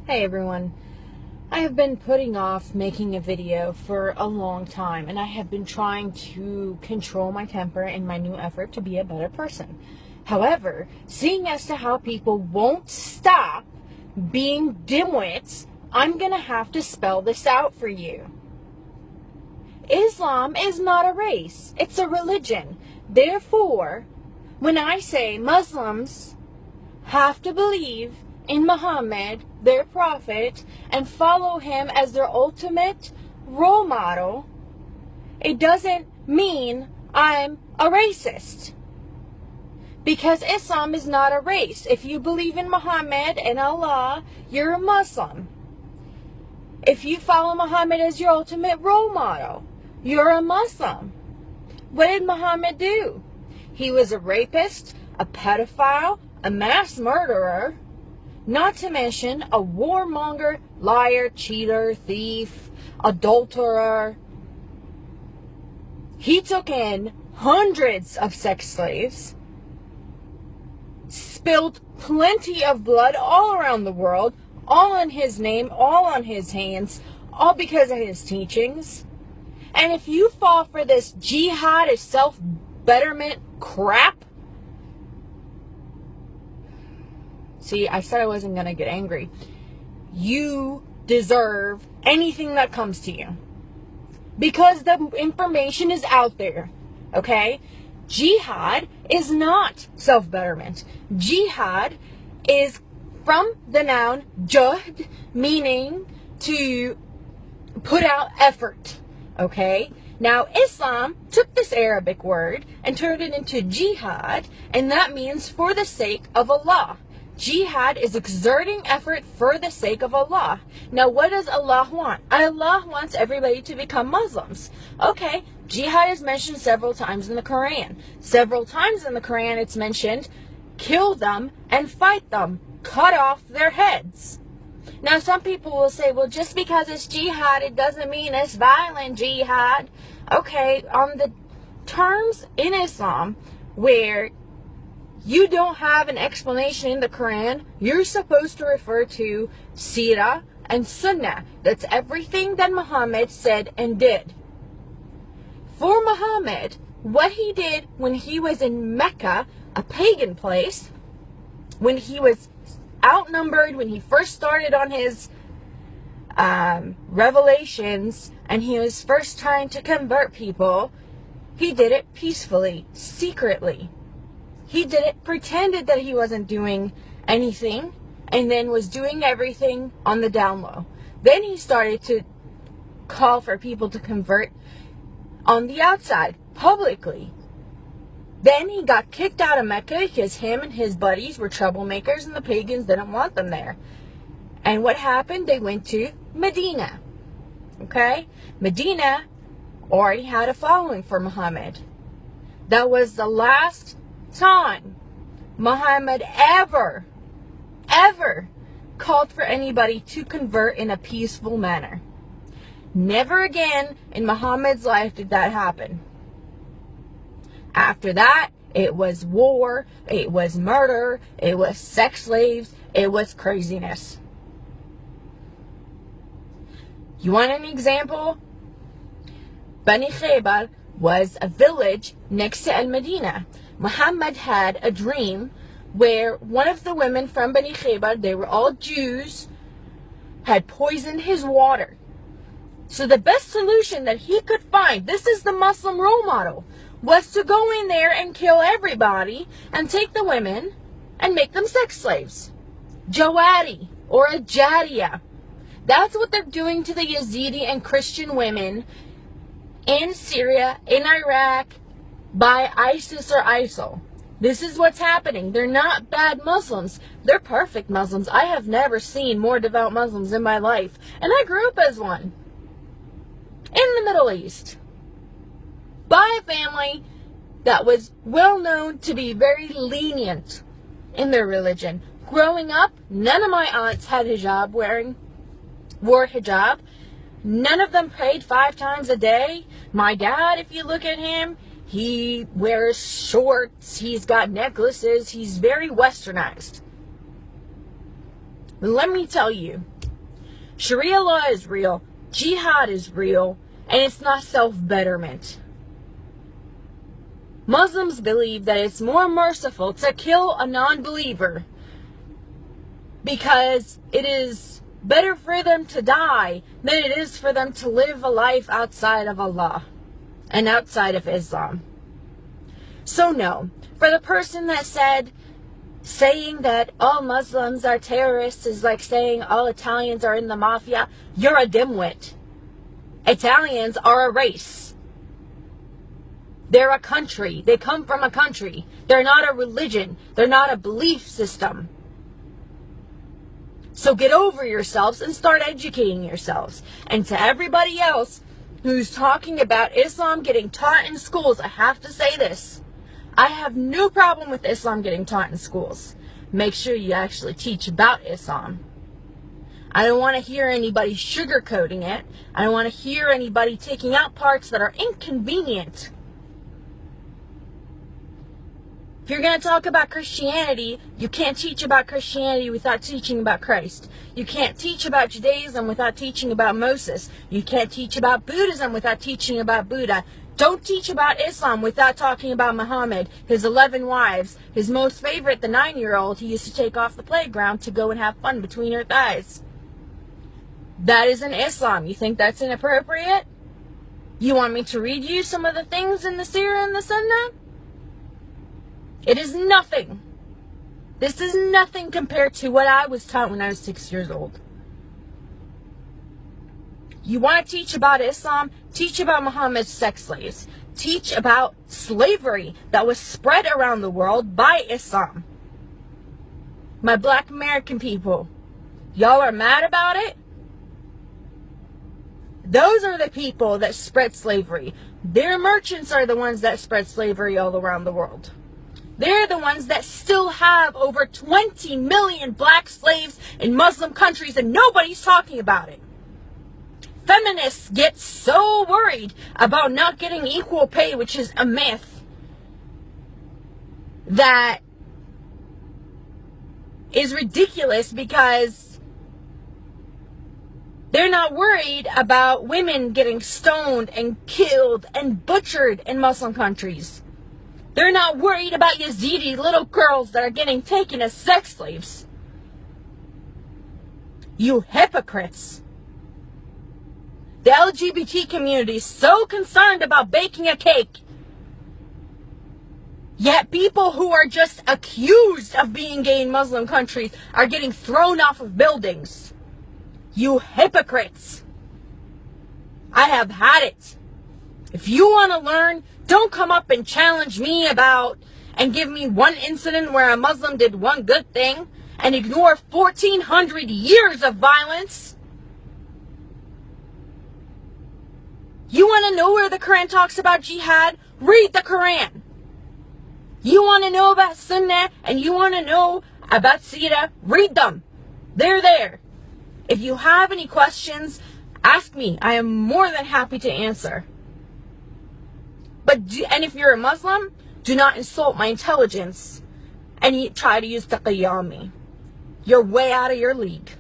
Hey everyone, I have been putting off making a video for a long time, and I have been trying to control my temper in my new effort to be a better person. However, seeing as to how people won't stop being dimwits, I'm gonna have to spell this out for you. Islam is not a race, it's a religion. Therefore, when I say Muslims have to believe in Muhammad, their prophet, and follow him as their ultimate role model, it doesn't mean I'm a racist. Because Islam is not a race. If you believe in Muhammad and Allah, you're a Muslim. If you follow Muhammad as your ultimate role model, you're a Muslim. What did Muhammad do? He was a rapist, a pedophile, a mass murderer, not to mention a warmonger, liar, cheater, thief, adulterer. He took in hundreds of sex slaves, spilled plenty of blood all around the world, all in his name, all on his hands, all because of his teachings. And if you fall for this jihad, is self-betterment crap, see, I said I wasn't going to get angry. You deserve anything that comes to you. Because the information is out there. Okay? Jihad is not self-betterment. Jihad is from the noun juhd, meaning to put out effort. Okay? Now, Islam took this Arabic word and turned it into jihad, and that means for the sake of Allah. Jihad is exerting effort for the sake of Allah. Now, what does Allah want? Allah wants everybody to become Muslims. Okay, jihad is mentioned several times in the Quran. Several times in the Quran it's mentioned, kill them and fight them. Cut off their heads. Now, some people will say, well, just because it's jihad, it doesn't mean it's violent jihad. Okay, on the terms in Islam where you don't have an explanation in the Quran, you're supposed to refer to Sirah and Sunnah. That's everything that Muhammad said and did. For Muhammad, what he did when he was in Mecca, a pagan place, when he was outnumbered, when he first started on his revelations, and he was first trying to convert people, he did it peacefully, secretly. He did it, pretended that he wasn't doing anything, and then was doing everything on the down low. Then he started to call for people to convert on the outside, publicly. Then he got kicked out of Mecca because him and his buddies were troublemakers and the pagans didn't want them there. And what happened? They went to Medina. Okay? Medina already had a following for Muhammad. That was the last time Muhammad ever called for anybody to convert in a peaceful manner. Never again in Muhammad's life did that happen. After that, it was war, it was murder, it was sex slaves, it was craziness. You want an example? Bani Khaybar was a village next to Al-Medina. Muhammad had a dream where one of the women from Bani Khaybar, they were all Jews, had poisoned his water. So the best solution that he could find, this is the Muslim role model, was to go in there and kill everybody and take the women and make them sex slaves. Jawari or a Jariya. That's what they're doing to the Yazidi and Christian women in Syria, in Iraq, by ISIS or ISIL. This is what's happening. They're not bad Muslims. They're perfect Muslims. I have never seen more devout Muslims in my life. And I grew up as one. In the Middle East. By a family that was well known to be very lenient in their religion. Growing up, none of my aunts had hijab wore hijab. None of them prayed 5 times a day. My dad, if you look at him, he wears shorts, he's got necklaces, he's very westernized. But let me tell you, Sharia law is real, jihad is real, and it's not self-betterment. Muslims believe that it's more merciful to kill a non-believer because it is better for them to die than it is for them to live a life outside of Allah and outside of Islam. So no, for the person that said, saying that all Muslims are terrorists is like saying all Italians are in the mafia, you're a dimwit. Italians are a race. They're a country. They come from a country. They're not a religion. They're not a belief system. So get over yourselves and start educating yourselves. And to everybody else who's talking about Islam getting taught in schools, I have to say this. I have no problem with Islam getting taught in schools. Make sure you actually teach about Islam. I don't want to hear anybody sugarcoating it. I don't want to hear anybody taking out parts that are inconvenient. If you're going to talk about Christianity, you can't teach about Christianity without teaching about Christ. You can't teach about Judaism without teaching about Moses. You can't teach about Buddhism without teaching about Buddha. Don't teach about Islam without talking about Muhammad, his 11 wives, his most favorite, the 9-year-old he used to take off the playground to go and have fun between her thighs. That isn't Islam. You think that's inappropriate? You want me to read you some of the things in the Sirah and the Sunnah? It is nothing. This is nothing compared to what I was taught when I was 6 years old. You want to teach about Islam? Teach about Muhammad's sex slaves. Teach about slavery that was spread around the world by Islam. My black American people, y'all are mad about it? Those are the people that spread slavery. Their merchants are the ones that spread slavery all around the world. They're the ones that still have over 20 million black slaves in Muslim countries and nobody's talking about it. Feminists get so worried about not getting equal pay, which is a myth, that is ridiculous because they're not worried about women getting stoned and killed and butchered in Muslim countries. They're not worried about Yazidi little girls that are getting taken as sex slaves. You hypocrites. The LGBT community is so concerned about baking a cake. Yet people who are just accused of being gay in Muslim countries are getting thrown off of buildings. You hypocrites. I have had it. If you want to learn, don't come up and challenge me about and give me one incident where a Muslim did one good thing and ignore 1,400 years of violence. You want to know where the Quran talks about jihad? Read the Quran. You want to know about Sunnah and you want to know about Sirah? Read them. They're there. If you have any questions, ask me. I am more than happy to answer. And if you're a Muslim, do not insult my intelligence and try to use taqiyya on me. You're way out of your league.